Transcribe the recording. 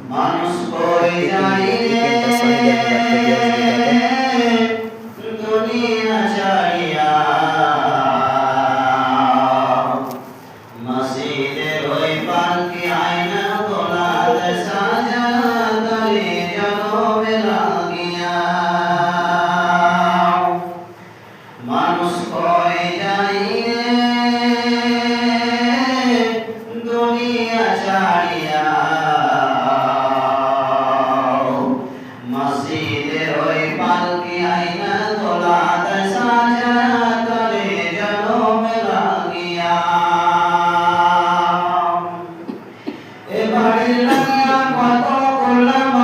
মানুষ কই যাই রে দুনিয়া ছাড়িয়া মসজিদের ওই পালকি আয়না তোলাতে সাজাতে জনমে লাগিয়া মানুষ কই যাই রে দুনিয়া ছাড়িয়া মসজিদের ওই পালকি আয়না তোলাতে সাজাতে জনমে লাগিয়া এ বাড়ির লাগিয়া কত করলাম